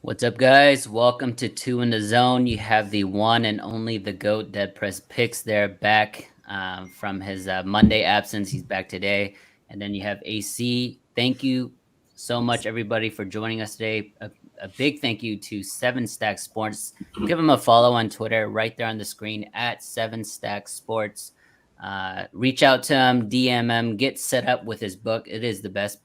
What's up, guys? Welcome to Two in the Zone. You have the one and only the GOAT Dead Press Picks there back from his Monday absence. He's back today. And then you have AC. Thank you so much, everybody, for joining us today. A big thank you to Seven Stack Sports. Give him a follow on Twitter right there on the screen at Seven Stack Sports. Reach out to him, DM him, get set up with his book. It is the best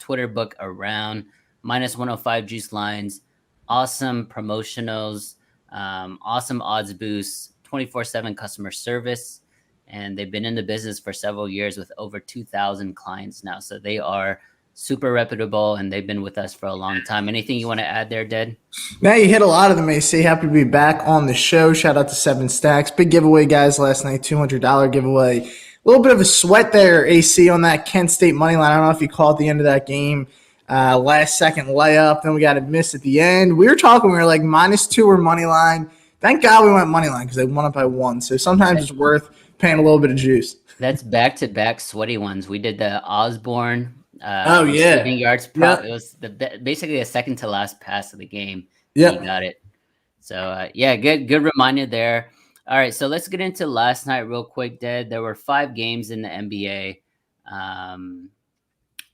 Twitter book around. Minus 105 juice lines, awesome promotionals, awesome odds boosts, 24/7 customer service, and they've been in the business for several years with over 2,000 clients now. So they are super reputable and they've been with us for a long time. Anything you want to add there, Ded? Now you hit a lot of them, AC. Happy to be back on the show. Shout out to Seven Stacks. Big giveaway, guys, last night. $200 giveaway. A little bit of a sweat there, AC, on that Kent State money line. I don't know if you caught the end of that game. Last second layup. Then we got a miss at the end. We were like -2 or money line. Thank God we went money line because they won up by 1. So sometimes it's worth paying a little bit of juice. That's back-to-back sweaty ones. We did the Osborne Oh, yeah. receiving yards prop. Yep. It was basically a second to last pass of the game. Yep. He got it. So yeah, good reminder there. All right, so let's get into last night real quick, Ded. There were 5 games in the NBA.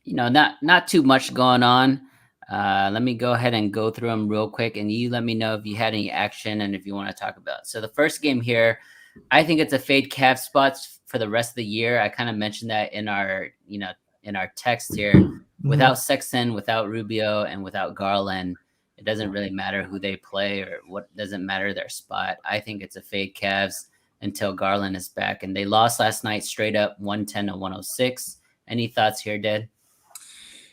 Not too much going on. Let me go ahead and go through them real quick, and you let me know if you had any action and if you want to talk about it. So the first game here, I think it's a fade Cavs spots for the rest of the year. I kind of mentioned that in our text here. Without Sexton, without Rubio, and without Garland, it doesn't really matter who they play or what doesn't matter their spot. I think it's a fade Cavs until Garland is back. And they lost last night straight up 110 to 106. Any thoughts here, Ded?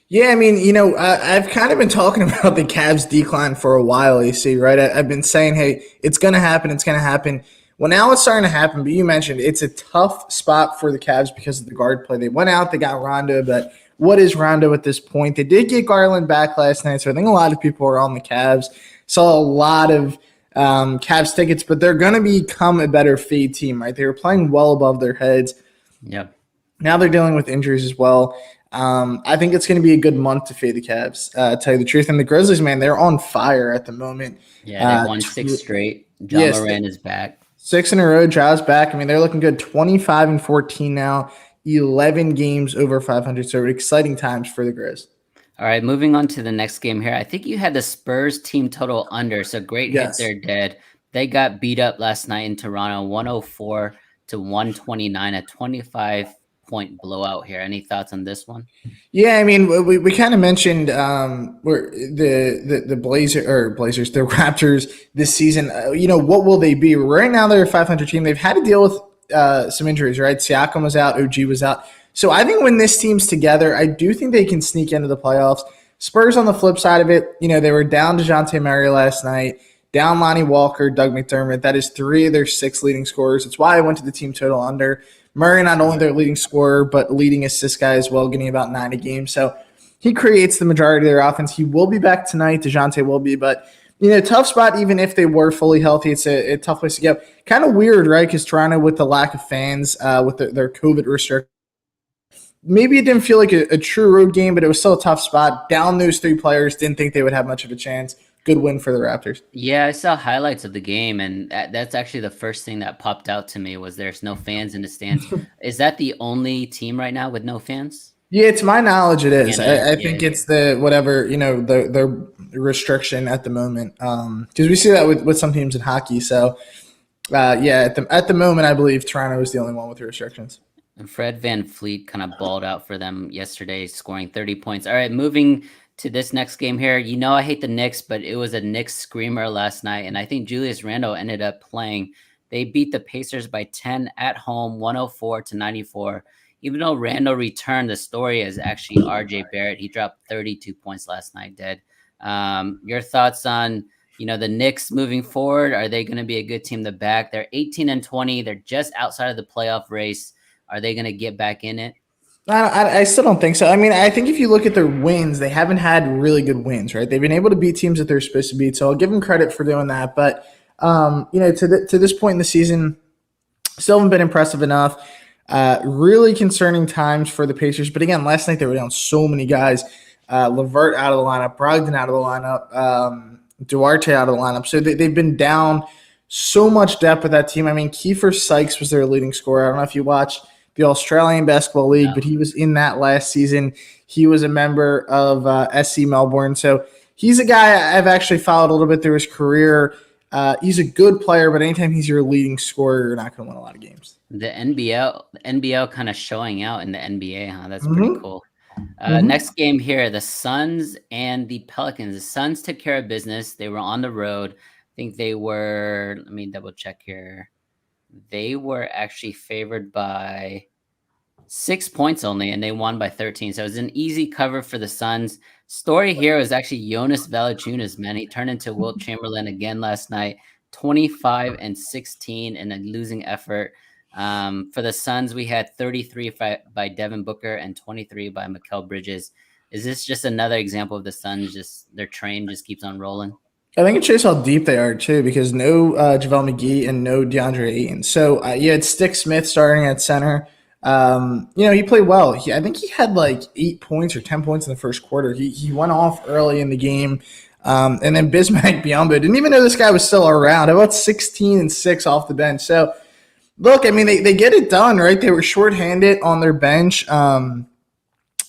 Yeah, I mean, I've kind of been talking about the Cavs decline for a while, AC, right? I've been saying, hey, it's going to happen. It's going to happen. Well, now it's starting to happen, but you mentioned it's a tough spot for the Cavs because of the guard play. They went out, they got Rondo, but what is Rondo at this point? They did get Garland back last night, so I think a lot of people are on the Cavs. Saw a lot of Cavs tickets, but they're going to become a better fade team, right? They were playing well above their heads. Yep. Now they're dealing with injuries as well. I think it's going to be a good month to fade the Cavs, tell you the truth. And the Grizzlies, man, they're on fire at the moment. Yeah, they won 6 straight. Ja Morant is back. 6 in a row. Ja's back. I mean, they're looking good. 25-14 now. 11 games over 500. So exciting times for the Grizz. All right, moving on to the next game here. I think you had the Spurs team total under. So great hit there, Ded. They got beat up last night in Toronto, 104 to 129, a 25-point blowout here. Any thoughts on this one? Yeah, I mean, we kind of mentioned where the Blazers, the Raptors this season. What will they be? Right now, they're a 500 team. They've had to deal with some injuries, right? Siakam was out, OG was out. So I think when this team's together, I do think they can sneak into the playoffs. Spurs on the flip side of it, they were down DeJounte Murray last night, down Lonnie Walker, Doug McDermott. That is 3 of their 6 leading scorers. It's why I went to the team total under. Murray, not only their leading scorer, but leading assist guy as well, getting about 9 a game. So he creates the majority of their offense. He will be back tonight. DeJounte will be, but tough spot even if they were fully healthy. It's a tough place to go. Kind of weird, right? Because Toronto, with the lack of fans, with their COVID restrictions, maybe it didn't feel like a true road game, but it was still a tough spot. Down those 3 players, didn't think they would have much of a chance. Good win for the Raptors. Yeah, I saw highlights of the game, and that's actually the first thing that popped out to me was there's no fans in the stands. Is that the only team right now with no fans? Yeah, to my knowledge, it is. I think it's the whatever, the restriction at the moment. Because we see that with some teams in hockey. So, at the moment, I believe Toronto is the only one with the restrictions. And Fred VanVleet kind of balled out for them yesterday, scoring 30 points. All right, moving to this next game here. I hate the Knicks, but it was a Knicks screamer last night, and I think Julius Randle ended up playing. They beat the Pacers by 10 at home, 104 to 94. Even though Randle returned, the story is actually RJ Barrett. He dropped 32 points last night, Ded. Your thoughts on the Knicks moving forward? Are they going to be a good team to back? They're 18-20. They're just outside of the playoff race. Are they going to get back in it? I still don't think so. I mean, I think if you look at their wins, they haven't had really good wins, right? They've been able to beat teams that they're supposed to beat, so I'll give them credit for doing that. But, to this point in the season, still haven't been impressive enough. Really concerning times for the Pacers. But again, last night they were down so many guys. Levert out of the lineup, Brogdon out of the lineup, Duarte out of the lineup. So they've been down so much depth with that team. I mean, Kiefer Sykes was their leading scorer. I don't know if you watched the Australian Basketball League, but he was in that last season. He was a member of SC Melbourne. So he's a guy I've actually followed a little bit through his career. He's a good player, but anytime he's your leading scorer, you're not going to win a lot of games. The NBL kind of showing out in the NBA, huh? That's pretty cool. Next game here, the Suns and the Pelicans. The Suns took care of business. They were on the road. I think they were, let me double check here. They were actually favored by 6 points only, and they won by 13. So it was an easy cover for the Suns. Story here was actually Jonas Valanciunas, man. He turned into Wilt Chamberlain again last night, 25 and 16 in a losing effort. For the Suns, we had 33 by Devin Booker and 23 by Mikal Bridges. Is this just another example of the Suns, just their train just keeps on rolling? I think it shows how deep they are, too, because no JaVale McGee and no DeAndre Ayton. So you had Stick Smith starting at center. He played well. I think he had like 8 points or 10 points in the first quarter. He went off early in the game. And then Bismack Biyombo, didn't even know this guy was still around. About 16 and 6 off the bench. So, look, I mean, they get it done, right? They were shorthanded on their bench, down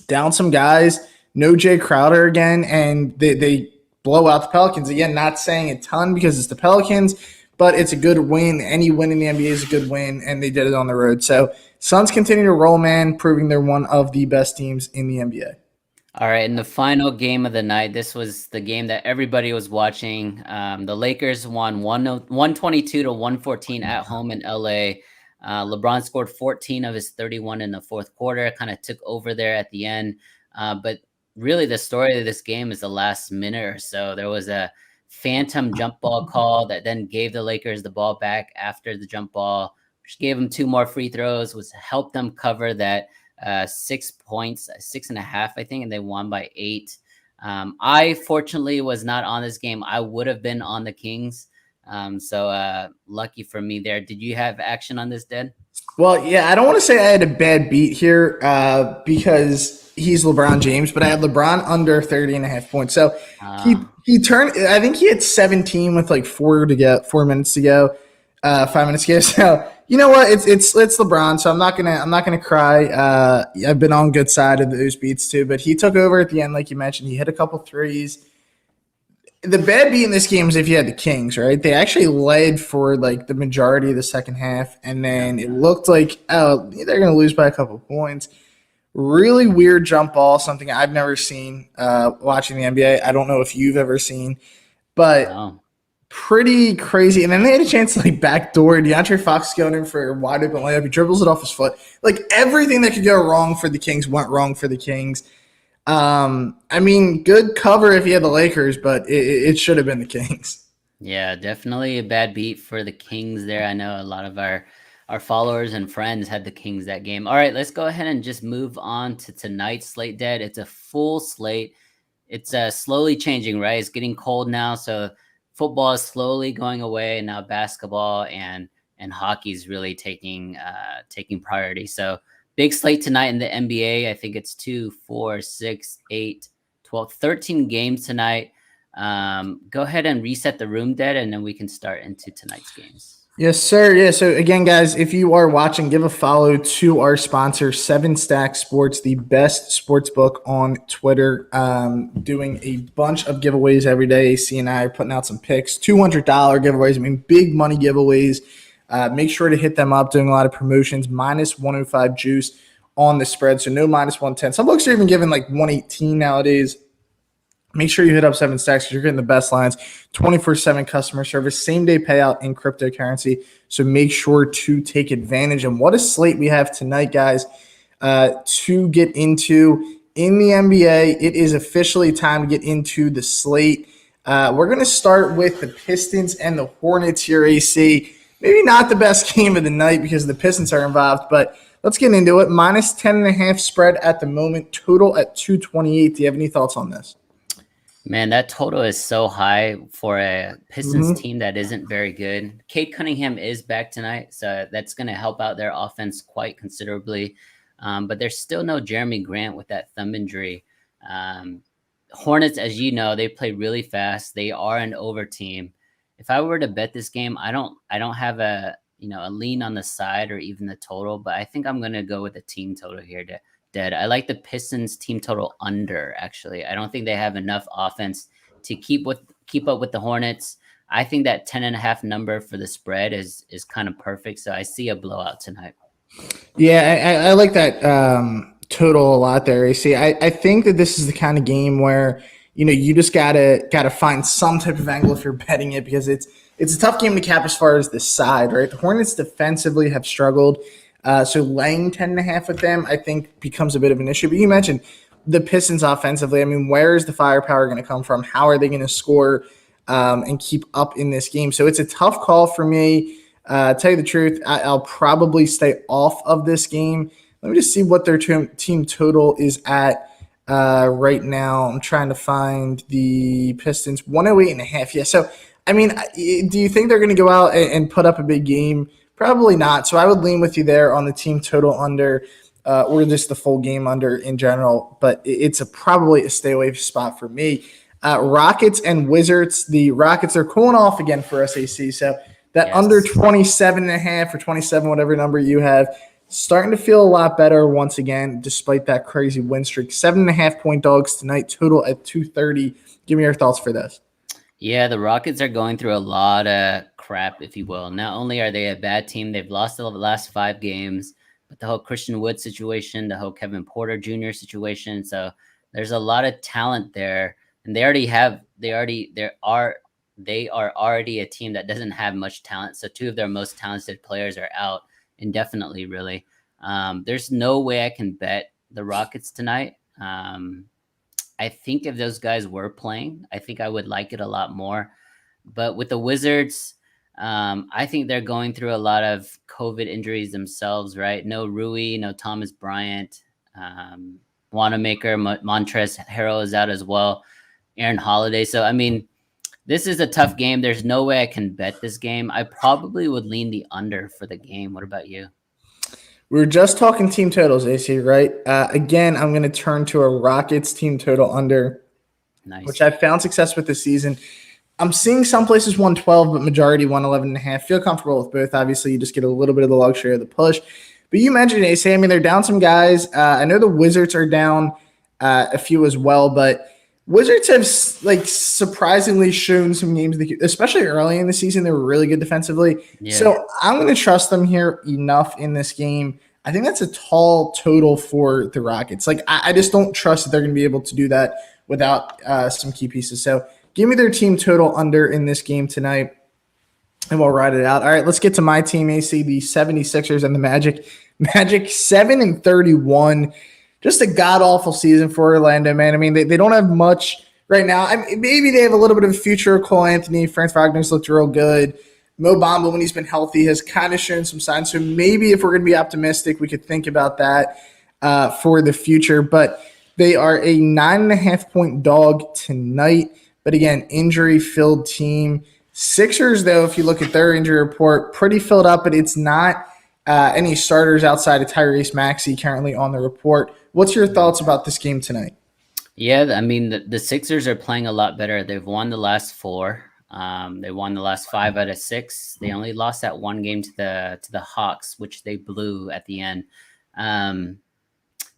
some guys, no Jay Crowder again, and they blow out the Pelicans. Again, not saying a ton because it's the Pelicans, but it's a good win. Any win in the NBA is a good win, and they did it on the road. So Suns continue to roll, man, proving they're one of the best teams in the NBA. All right, and the final game of the night, this was the game that everybody was watching. The Lakers won 122 to 114 at home in LA. LeBron scored 14 of his 31 in the fourth quarter, kind of took over there at the end. But really the story of this game is the last minute or so. There was a phantom jump ball call that then gave the Lakers the ball back after the jump ball, which gave them 2 more free throws, was helped them cover that 6 points, 6.5, I think, and they won by 8. I fortunately was not on this game. I would have been on the Kings. So lucky for me there. Did you have action on this, Dad? Well, yeah, I don't want to say I had a bad beat here because he's LeBron James, but I had LeBron under 30.5 points. So he turned, I think he had 17 with like 4 minutes to go, 5 minutes to go. So you know what? It's LeBron, so I'm not gonna cry. I've been on good side of those beats too, but he took over at the end, like you mentioned. He hit a couple threes. The bad beat in this game is if you had the Kings, right? They actually led for like the majority of the second half, and then it looked like, oh, they're going to lose by a couple points. Really weird jump ball, something I've never seen watching the NBA. I don't know if you've ever seen, but pretty crazy. And then they had a chance to like backdoor. DeAndre Fox going in for a wide open layup. He dribbles it off his foot. Like everything that could go wrong for the Kings went wrong for the Kings. I mean, good cover if you had the Lakers, but it should have been the Kings. Yeah, definitely a bad beat for the Kings there. I know a lot of our followers and friends had the Kings that game. All right, let's go ahead and just move on to tonight's slate, Dad. It's a full slate. It's slowly changing, right? It's getting cold now, so football is slowly going away, and now basketball and hockey is really taking priority. So big slate tonight in the NBA. I think it's 2, 4, 6, 8, 12, 13 games tonight. Go ahead and reset the room, Dad, and then we can start into tonight's games. Yes, sir. Yeah. So again, guys, if you are watching, give a follow to our sponsor, 7Stack Sports, the best sports book on Twitter. Doing a bunch of giveaways every day. AC and I are putting out some picks, $200 giveaways. I mean, big money giveaways. Make sure to hit them up. Doing a lot of promotions. Minus 105 juice on the spread, so no minus 110. Some books are even giving like 118 nowadays. Make sure you hit up 7Stacks because you're getting the best lines, 24/7 customer service, same-day payout in cryptocurrency. So make sure to take advantage. And what a slate we have tonight, guys, to get into in the NBA. It is officially time to get into the slate. We're going to start with the Pistons and the Hornets here, AC. Maybe not the best game of the night because the Pistons are involved, but let's get into it. Minus 10.5 spread at the moment, total at 228. Do you have any thoughts on this? Man, that total is so high for a Pistons team that isn't very good. Cade Cunningham is back tonight, so that's going to help out their offense quite considerably. But there's still no Jeremy Grant with that thumb injury. Um, Hornets, as you know, they play really fast. They are an over team. If I were to bet this game, I don't have a lean on the side or even the total, but I think I'm gonna go with the team total here. Dead. I like the Pistons team total under. Actually, I don't think they have enough offense to keep up with the Hornets. I think that 10.5 number for the spread is kind of perfect. So I see a blowout tonight. Yeah, I like that total a lot there, AC. I think that this is the kind of game where you just gotta find some type of angle if you're betting it, because it's a tough game to cap as far as the side, right? The Hornets defensively have struggled, so laying 10.5 with them I think becomes a bit of an issue. But you mentioned the Pistons offensively. I mean, where is the firepower going to come from? How are they going to score and keep up in this game? So it's a tough call for me. Tell you the truth, I'll probably stay off of this game. Let me just see what their team total is at right now. I'm trying to find the Pistons 108.5. Yeah. So, I mean, do you think they're going to go out and put up a big game? Probably not. So I would lean with you there on the team total under or just the full game under in general. But it's probably a stay away spot for me. Rockets and Wizards. The Rockets are cooling off again for SAC. So that under 27.5 or 27, whatever number you have, starting to feel a lot better once again, despite that crazy win streak. 7.5 point dogs tonight, total at 230. Give me your thoughts for this. Yeah, the Rockets are going through a lot of crap, if you will. Not only are they a bad team, they've lost the last 5 games, but the whole Christian Wood situation, the whole Kevin Porter Jr. situation. So there's a lot of talent there, and they are already a team that doesn't have much talent. So 2 of their most talented players are out indefinitely, really. There's no way I can bet the Rockets tonight. I think if those guys were playing, I think I would like it a lot more. But with the Wizards, I think they're going through a lot of COVID injuries themselves, right? No Rui, no Thomas Bryant, Wanamaker, Montrezl Harrell is out as well, Aaron Holiday. So, I mean, this is a tough game. There's no way I can bet this game. I probably would lean the under for the game. What about you? We were just talking team totals, AC, right? Again, I'm going to turn to a Rockets team total under, which I've found success with this season. I'm seeing some places 112, but majority 111.5. Feel comfortable with both. Obviously, you just get a little bit of the luxury of the push. But you mentioned, AC, I mean, they're down some guys. I know the Wizards are down a few as well, but Wizards have surprisingly shown some games, especially early in the season, they were really good defensively. Yeah. So I'm going to trust them here enough in this game. I think that's a tall total for the Rockets. I just don't trust that they're going to be able to do that without some key pieces. So give me their team total under in this game tonight, and we'll ride it out. All right, let's get to my team, AC, the 76ers and the Magic. Magic 7-31. Just a god-awful season for Orlando, man. I mean, they don't have much right now. I mean, maybe they have a little bit of a future. Cole Anthony, Franz Wagner's looked real good. Mo Bamba, when he's been healthy, has kind of shown some signs. So maybe if we're going to be optimistic, we could think about that for the future. But they are a 9.5 point dog tonight. But again, injury-filled team. Sixers, though, if you look at their injury report, pretty filled up, but it's not any starters outside of Tyrese Maxey currently on the report. What's your thoughts about this game tonight? Yeah, I mean, the Sixers are playing a lot better. They've won the last 4. They won the last 5 out of 6. They only lost that one game to the Hawks, which they blew at the end.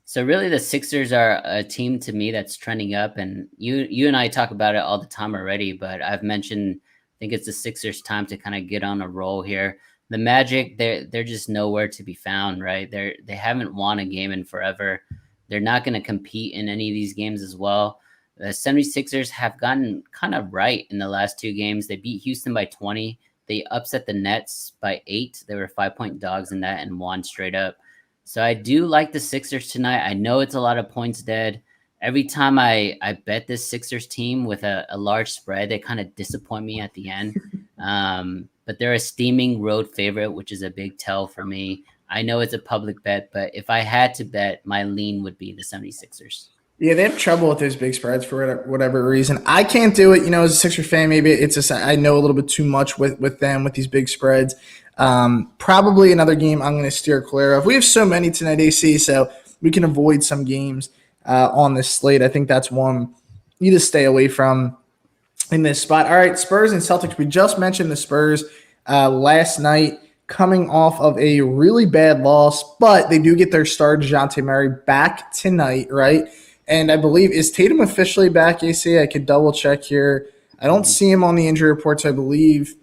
So really, the Sixers are a team to me that's trending up, and you and I talk about it all the time already. But I've mentioned, I think it's the Sixers' time to kind of get on a roll here. The Magic, they're just nowhere to be found, right? They haven't won a game in forever. They're not going to compete in any of these games as well. The 76ers have gotten kind of right in the last 2 games. They beat Houston by 20. They upset the Nets by 8. They were 5-point dogs in that and won straight up. So I do like the Sixers tonight. I know it's a lot of points dead. Every time I bet this Sixers team with a large spread, they kind of disappoint me at the end. But they're a steaming road favorite, which is a big tell for me. I know it's a public bet, but if I had to bet, my lean would be the 76ers. Yeah, they have trouble with those big spreads for whatever reason. I can't do it. As a Sixers fan, maybe it's just I know a little bit too much with them, with these big spreads. Probably another game I'm going to steer clear of. We have so many tonight, AC, so we can avoid some games. on this slate. I think that's one you just stay away from in this spot. All right, Spurs and Celtics. We just mentioned the Spurs last night coming off of a really bad loss, but they do get their star DeJounte Murray back tonight, right? And I believe, is Tatum officially back, AC? I could double check here. I don't see him on the injury reports. I believe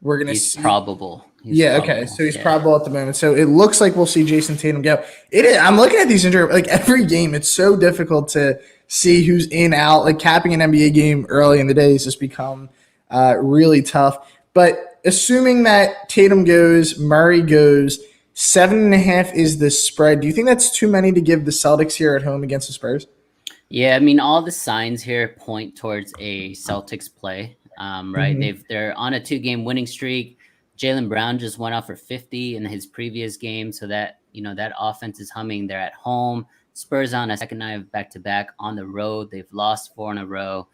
we're going to see. He's probable. Okay. So he's probable at the moment. So it looks like we'll see Jason Tatum go. It is. I'm looking at these injuries, like every game, it's so difficult to see who's in, out. Like capping an NBA game early in the day has just become really tough. But assuming that Tatum goes, Murray goes, 7.5 is the spread. Do you think that's too many to give the Celtics here at home against the Spurs? Yeah, I mean, all the signs here point towards a Celtics play, right? Mm-hmm. They're on a 2-game winning streak. Jaylen Brown just went off for 50 in his previous game, so that that offense is humming. They're at home. Spurs on a second night of back-to-back on the road. They've lost 4 in a row.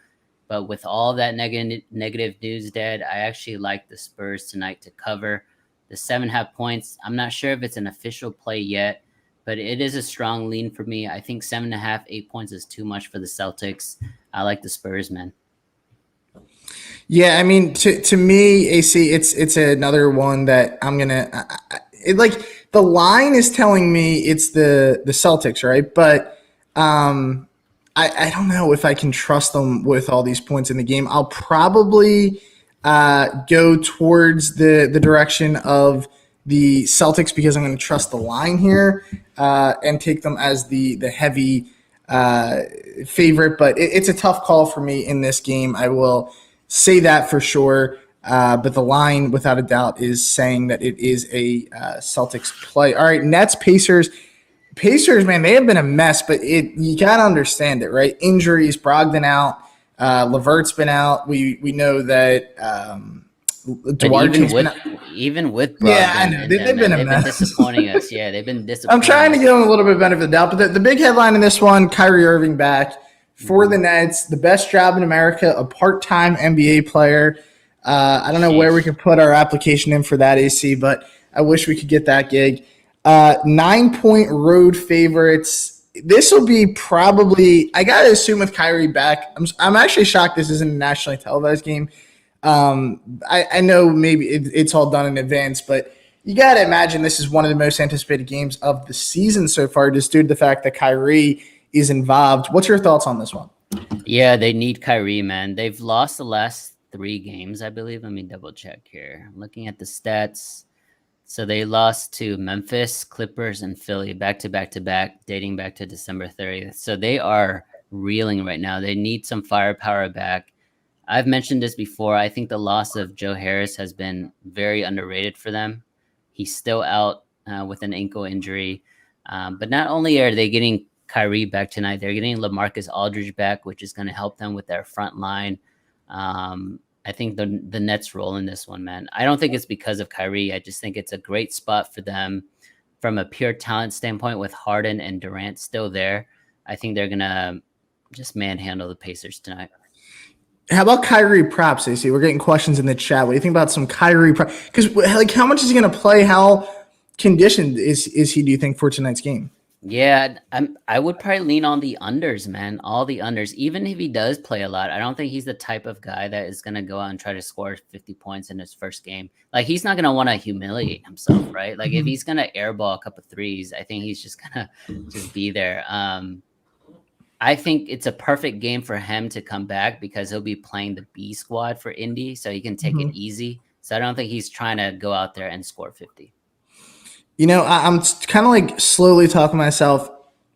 But with all that negative news, Dad, I actually like the Spurs tonight to cover the 7.5 points. I'm not sure if it's an official play yet, but it is a strong lean for me. I think 7.5, 8 points is too much for the Celtics. I like the Spurs, man. Yeah, I mean, to me, AC, it's another one that I'm gonna like. The line is telling me it's the Celtics, right? But I don't know if I can trust them with all these points in the game. I'll probably go towards the direction of the Celtics because I'm going to trust the line here and take them as the heavy favorite. But it's a tough call for me in this game. I will say that for sure. But the line, without a doubt, is saying that it is a Celtics play. All right, Nets, Pacers. Pacers, man, they have been a mess, but you got to understand it, right? Injuries, Brogdon out, LeVert's been out. We know that Duarte's been out. Even with Brogdon, yeah, I know. They've been a mess. Been disappointing us. Yeah, they've been disappointing. I'm trying to give them a little bit of benefit of the doubt, but the big headline in this one, Kyrie Irving back for the Nets, the best job in America, a part-time NBA player. I don't know where we can put our application in for that, AC, but I wish we could get that gig. 9-point road favorites. This will be probably, I got to assume with Kyrie back, I'm actually shocked this isn't a nationally televised game. I know maybe it's all done in advance, but you got to imagine this is one of the most anticipated games of the season so far, just due to the fact that Kyrie is involved. What's your thoughts on this one? Yeah, they need Kyrie, man. They've lost the last 3 games, I believe. Let me double check here. I'm looking at the stats. So they lost to Memphis, Clippers, and Philly back to back, dating back to December 30th. So they are reeling right now. They need some firepower back. I've mentioned this before. I think the loss of Joe Harris has been very underrated for them. He's still out with an ankle injury. But not only are they getting Kyrie back tonight, they're getting LaMarcus Aldridge back, which is going to help them with their front line. I think the Nets roll in this one, man. I don't think it's because of Kyrie. I just think it's a great spot for them from a pure talent standpoint with Harden and Durant still there. I think they're going to just manhandle the Pacers tonight. How about Kyrie props, AC? We're getting questions in the chat. What do you think about some Kyrie props? Because, like, how much is he going to play? How conditioned is he, do you think, for tonight's game? Yeah, I would probably lean on the unders, man. All the unders. Even if he does play a lot, I don't think he's the type of guy that is going to go out and try to score 50 points in his first game. Like, he's not going to want to humiliate himself, right? Like, if he's going to airball a couple threes, I think he's just going to just be there. I think it's a perfect game for him to come back because he'll be playing the B squad for Indy, so he can take it easy. So I don't think he's trying to go out there and score 50. You know, I'm kind of like slowly talking myself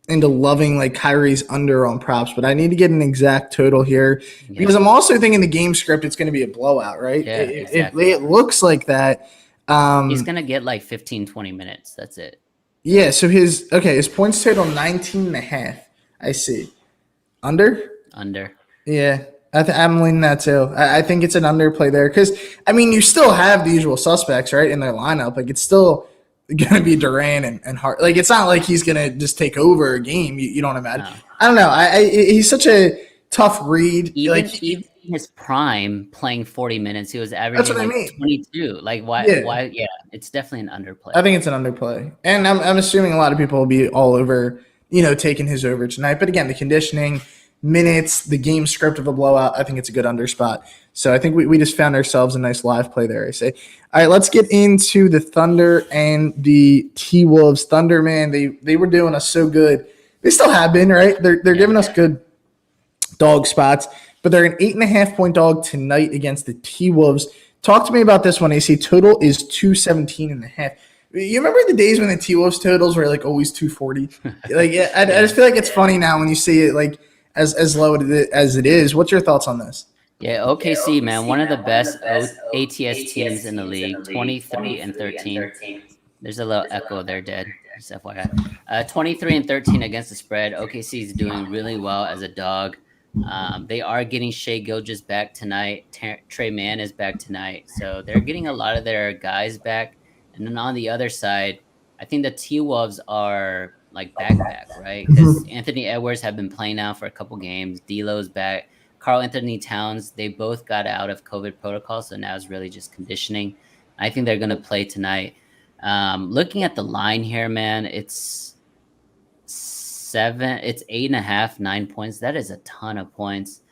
into loving like Kyrie's under on props, but I need to get an exact total here because I'm also thinking the game script, it's going to be a blowout, right? Yeah, exactly. It looks like that. He's going to get like 15, 20 minutes. That's it. Yeah. So his points total 19.5. I see. Under? Under. Yeah. I'm leaning that too. I think it's an underplay there because, I mean, you still have the usual suspects, right, in their lineup. Like, it's still going to be Durant and Hart. Like, it's not like he's going to just take over a game. You don't imagine. No. I don't know. He's such a tough read. Even in his prime, playing 40 minutes, he was averaging 22. Like, why? Yeah, it's definitely an underplay. I think it's an underplay. And I'm assuming a lot of people will be all over taking his over tonight. But again, the conditioning, minutes, the game script of a blowout, I think it's a good under spot. So I think we just found ourselves a nice live play there, I say. All right, let's get into the Thunder and the T-Wolves. Thunder, man, they were doing us so good. They still have been, right? They're giving us good dog spots, but they're an 8.5-point dog tonight against the T-Wolves. Talk to me about this one, AC. Total is 217.5. You remember the days when the T-Wolves totals were like always 240? I just feel like it's funny now when you see it like as low as it is. What's your thoughts on this? Yeah, OKC, man, one of the best ATS teams in the league, 23-13. There's a little echo there, Dad. Just FYI. 23-13 against the spread. OKC is doing really well as a dog. They are getting Shai Gilgeous back tonight. Trey Mann is back tonight. So they're getting a lot of their guys back. And then on the other side, I think the T-Wolves are like back, right? Because Anthony Edwards have been playing now for a couple games. D'Lo's back. Karl Anthony Towns, they both got out of COVID protocol, so now it's really just conditioning. I think they're going to play tonight. Looking at the line here, man, it's 8.5, 9 points. That is a ton of points.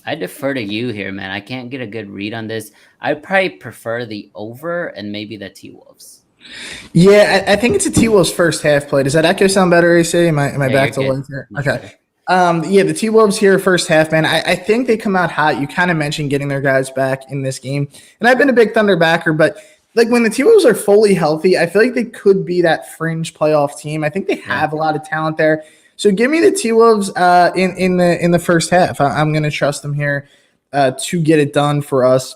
I defer to you here, man. I can't get a good read on this. I probably prefer the over and maybe the T-Wolves. Yeah, I think it's a T-Wolves first half play. Does that echo sound better, AC? Am I back to life here? Okay. The T-Wolves here first half, man. I think they come out hot. You kind of mentioned getting their guys back in this game. And I've been a big Thunder backer, but like when the T-Wolves are fully healthy, I feel like they could be that fringe playoff team. I think they have a lot of talent there. So give me the T-Wolves in the first half. I'm going to trust them here to get it done for us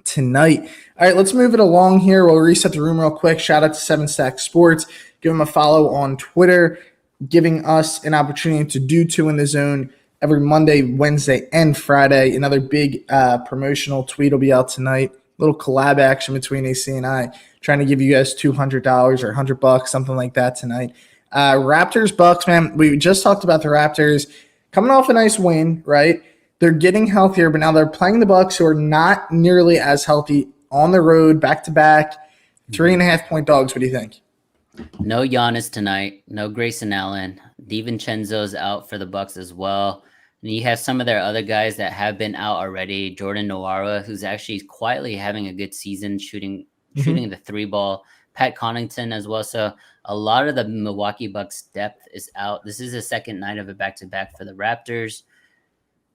tonight. All right, let's move it along here. We'll reset the room real quick. Shout out to 7 Stack Sports. Give them a follow on Twitter, giving us an opportunity to do 2 in the zone every Monday, Wednesday, and Friday. Another big promotional tweet will be out tonight. Little collab action between AC and I, trying to give you guys $200 or $100, something like that tonight. Raptors, Bucks, man. We just talked about the Raptors coming off a nice win, right? They're getting healthier, but now they're playing the Bucks, who are not nearly as healthy on the road, back to back. 3.5-point dogs. What do you think? No Giannis tonight. No Grayson Allen. DiVincenzo's out for the Bucks as well. And you have some of their other guys that have been out already. Jordan Nwora, who's actually quietly having a good season shooting the 3-ball. Pat Connaughton as well. So a lot of the Milwaukee Bucks depth is out. This is the second night of a back-to-back for the Raptors.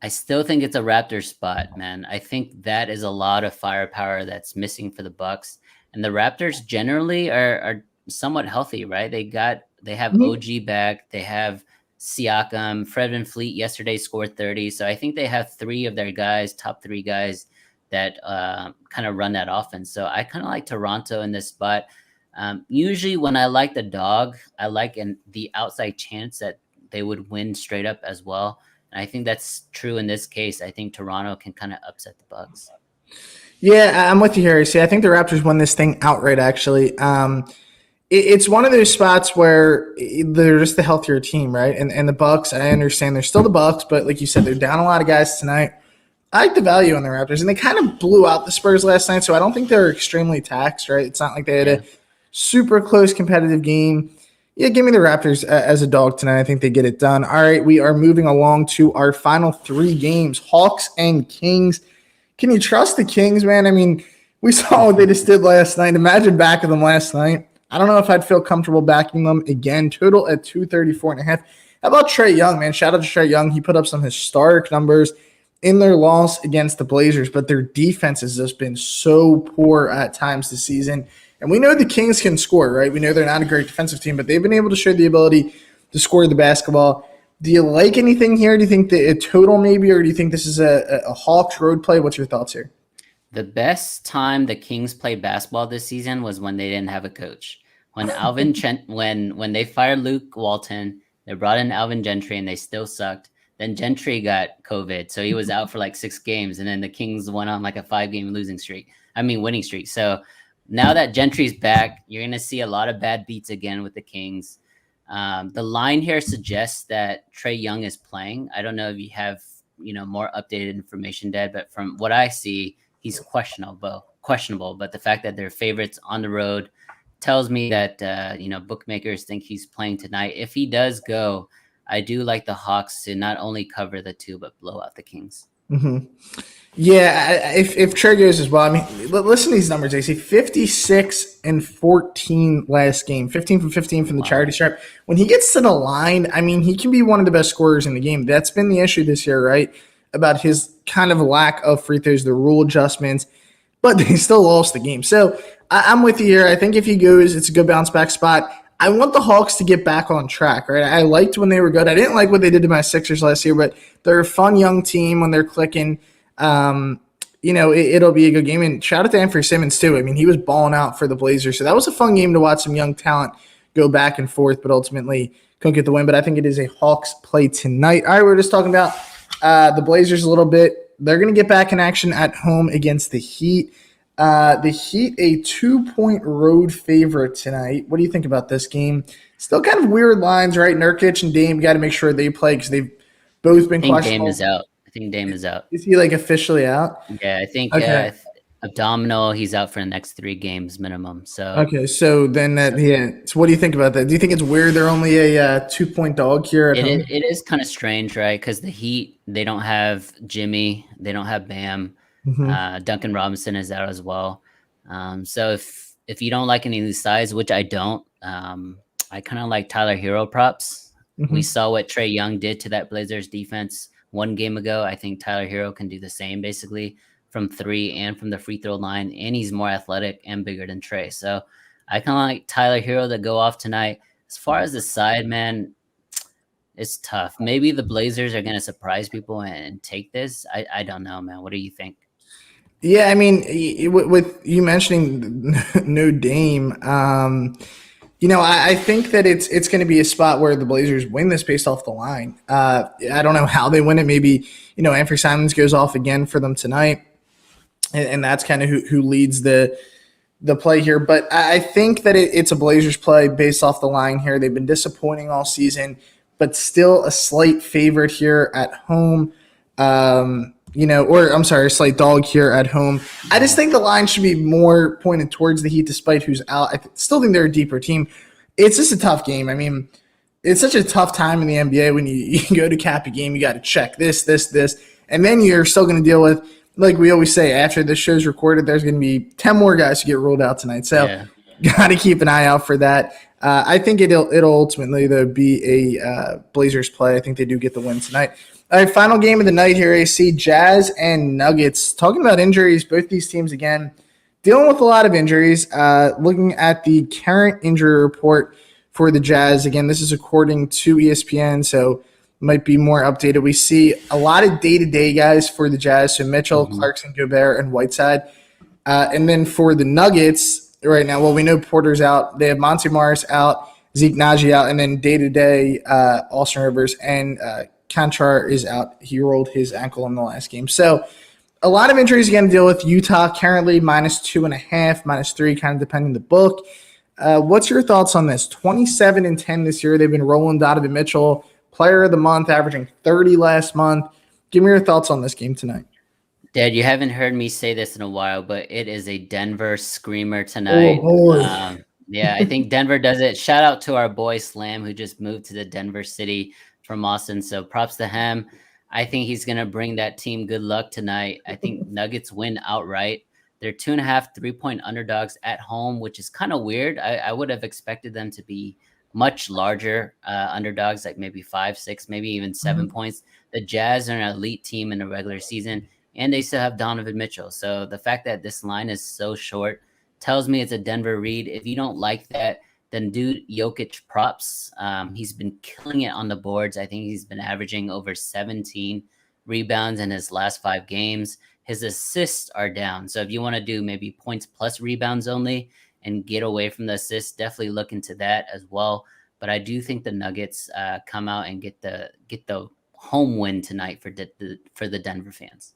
I still think it's a Raptors spot, man. I think that is a lot of firepower that's missing for the Bucks. And the Raptors generally are somewhat healthy, right? They have OG back. They have Siakam. Fred VanVleet yesterday scored 30. So I think they have 3 of their guys, top 3 guys that kind of run that offense. So I kind of like Toronto in this spot. Usually when I like the dog, I like the outside chance that they would win straight up as well. And I think that's true in this case. I think Toronto can kind of upset the Bucks. Yeah, I'm with you here. See, I think the Raptors won this thing outright, actually. It's one of those spots where they're just the healthier team, right? And the Bucks, I understand they're still the Bucks, but like you said, they're down a lot of guys tonight. I like the value on the Raptors, and they kind of blew out the Spurs last night, so I don't think they're extremely taxed, right? It's not like they had a super close competitive game. Yeah, give me the Raptors as a dog tonight. I think they get it done. All right, we are moving along to our final 3 games, Hawks and Kings. Can you trust the Kings, man? I mean, we saw what they just did last night. Imagine backing them last night. I don't know if I'd feel comfortable backing them again. Total at 234.5. How about Trae Young, man? Shout out to Trae Young. He put up some historic numbers in their loss against the Blazers, but their defense has just been so poor at times this season. And we know the Kings can score, right? We know they're not a great defensive team, but they've been able to show the ability to score the basketball. Do you like anything here? Do you think that a total maybe, or do you think this is a Hawks road play? What's your thoughts here? The best time the Kings played basketball this season was when they didn't have a coach. When when they fired Luke Walton, they brought in Alvin Gentry and they still sucked. Then Gentry got COVID, so he was out for like 6 games, and then the Kings went on like a 5-game winning streak. So now that Gentry's back, you're going to see a lot of bad beats again with the Kings. The line here suggests that Trae Young is playing. I don't know if you have more updated information, Dad, but from what I see, he's questionable. But the fact that they're favorites on the road, tells me that bookmakers think he's playing tonight. If he does go, I do like the Hawks to not only cover the 2 but blow out the Kings. Mm-hmm. Yeah, if Trey goes as well, I mean, listen to these numbers. They say 56 and 14 last game, 15 from 15 from the charity stripe. When he gets to the line, I mean, he can be one of the best scorers in the game. That's been the issue this year, right? About his kind of lack of free throws, the rule adjustments, but they still lost the game. So I'm with you here. I think if he goes, it's a good bounce back spot. I want the Hawks to get back on track, right? I liked when they were good. I didn't like what they did to my Sixers last year, but they're a fun young team when they're clicking. It'll be a good game. And shout out to Anthony Simmons, too. I mean, he was balling out for the Blazers. So that was a fun game to watch some young talent go back and forth, but ultimately couldn't get the win. But I think it is a Hawks play tonight. All right, we're just talking about the Blazers a little bit. They're going to get back in action at home against the Heat. The Heat, a 2-point road favorite tonight. What do you think about this game? Still kind of weird lines, right? Nurkic and Dame got to make sure they play because they've both been questionable. Dame is out. I think Dame is out. Is he officially out? Yeah, I think abdominal. He's out for the next 3 games minimum. So okay, so then So what do you think about that? Do you think it's weird they're only a 2-point dog here at home? It is kind of strange, right? Because the Heat, they don't have Jimmy, they don't have Bam. Mm-hmm. Duncan Robinson is out as well. So if you don't like any of these sides, which I don't, I kind of like Tyler Hero props. Mm-hmm. We saw what Trae Young did to that Blazers defense 1 game ago. I think Tyler Hero can do the same basically from 3 and from the free throw line, and he's more athletic and bigger than Trae. So I kind of like Tyler Hero to go off tonight. As far as the side, man, it's tough. Maybe the Blazers are going to surprise people and take this. I don't know, man. What do you think? Yeah, I mean, with you mentioning no Dame, I think that it's going to be a spot where the Blazers win this based off the line. I don't know how they win it. Maybe, Anthony Simons goes off again for them tonight, and that's kind of who leads the play here. But I think that it's a Blazers play based off the line here. They've been disappointing all season, but still a slight favorite here at home. A slight dog here at home. I just think the line should be more pointed towards the Heat despite who's out. I still think they're a deeper team. It's just a tough game. I mean, it's such a tough time in the NBA when you go to cap a game, you got to check this, and then you're still going to deal with, like we always say, after this show's recorded, there's going to be 10 more guys who get ruled out tonight. So got to keep an eye out for that. I think it'll ultimately, though, be a Blazers play. I think they do get the win tonight. All right, final game of the night here, AC, Jazz and Nuggets. Talking about injuries, both these teams, again, dealing with a lot of injuries. Looking at the current injury report for the Jazz, again, this is according to ESPN, so might be more updated. We see a lot of day-to-day guys for the Jazz, so Mitchell, Clarkson, Gobert, and Whiteside. And then for the Nuggets right now, well, we know Porter's out. They have Monty Morris out, Zeke Naji out, and then day-to-day Austin Rivers and Conchar is out. He rolled his ankle in the last game. So a lot of injuries again to deal with. Utah currently -2.5, -3, kind of depending on the book. What's your thoughts on this? 27-10 this year. They've been rolling Donovan Mitchell, player of the month, averaging 30 last month. Give me your thoughts on this game tonight. Dad, you haven't heard me say this in a while, but it is a Denver screamer tonight. Yeah, I think Denver does it. Shout out to our boy Slam, who just moved to the Denver city from Austin. So props to him. I think he's going to bring that team good luck tonight. I think Nuggets win outright. They're 2.5 3-point underdogs at home, which is kind of weird. I would have expected them to be much larger underdogs, like maybe 5, 6, maybe even 7 points. The Jazz are an elite team in the regular season, and they still have Donovan Mitchell. So the fact that this line is so short tells me it's a Denver read. If you don't like that, then do Jokic props. He's been killing it on the boards. I think he's been averaging over 17 rebounds in his last 5 games. His assists are down. So if you want to do maybe points plus rebounds only and get away from the assists, definitely look into that as well. But I do think the Nuggets come out and get the home win tonight for the Denver fans.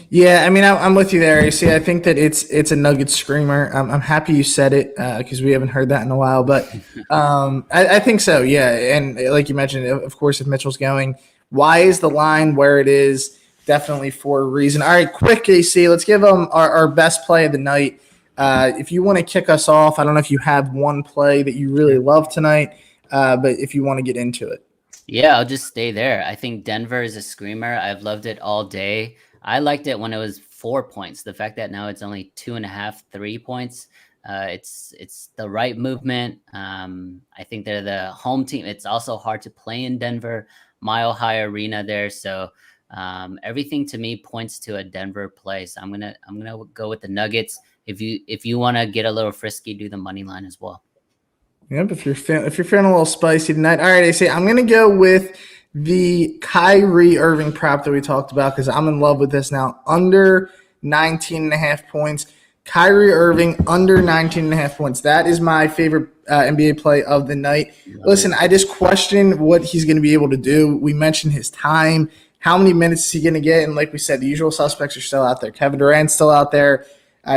Yeah, I mean, I'm with you there. See, I think that it's a Nuggets screamer. I'm happy you said it because we haven't heard that in a while. But I think so, yeah. And like you mentioned, of course, if Mitchell's going, why is the line where it is? Definitely for a reason. All right, quick, AC. Let's give them our best play of the night. If you want to kick us off, I don't know if you have one play that you really love tonight, but if you want to get into it. Yeah, I'll just stay there. I think Denver is a screamer. I've loved it all day. I liked it when it was 4 points. The fact that now it's only 2.5, 3 points. It's the right movement. I think they're the home team. It's also hard to play in Denver, Mile High Arena there. So everything to me points to a Denver play. So I'm gonna go with the Nuggets. If you want to get a little frisky, do the money line as well. Yep, if you're feeling a little spicy tonight. All right, I say I'm gonna go with the Kyrie Irving prop that we talked about because I'm in love with this now. Under 19.5 points. Kyrie Irving under 19.5 points. That is my favorite NBA play of the night. Listen, I just question what he's going to be able to do. We mentioned his time. How many minutes is he going to get? And like we said, the usual suspects are still out there. Kevin Durant's still out there.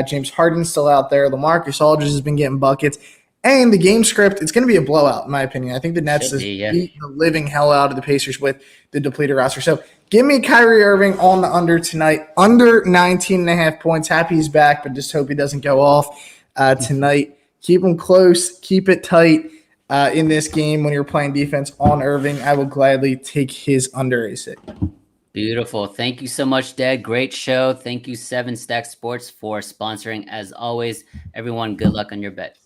James Harden's still out there. LaMarcus Aldridge has been getting buckets. And the game script, it's going to be a blowout, in my opinion. I think the Nets beat the living hell out of the Pacers with the depleted roster. So give me Kyrie Irving on the under tonight, under 19.5 points. Happy he's back, but just hope he doesn't go off tonight. Keep him close. Keep it tight in this game when you're playing defense on Irving. I will gladly take his under AC. Beautiful. Thank you so much, Dad. Great show. Thank you, 7 Stack Sports, for sponsoring as always. Everyone, good luck on your bets.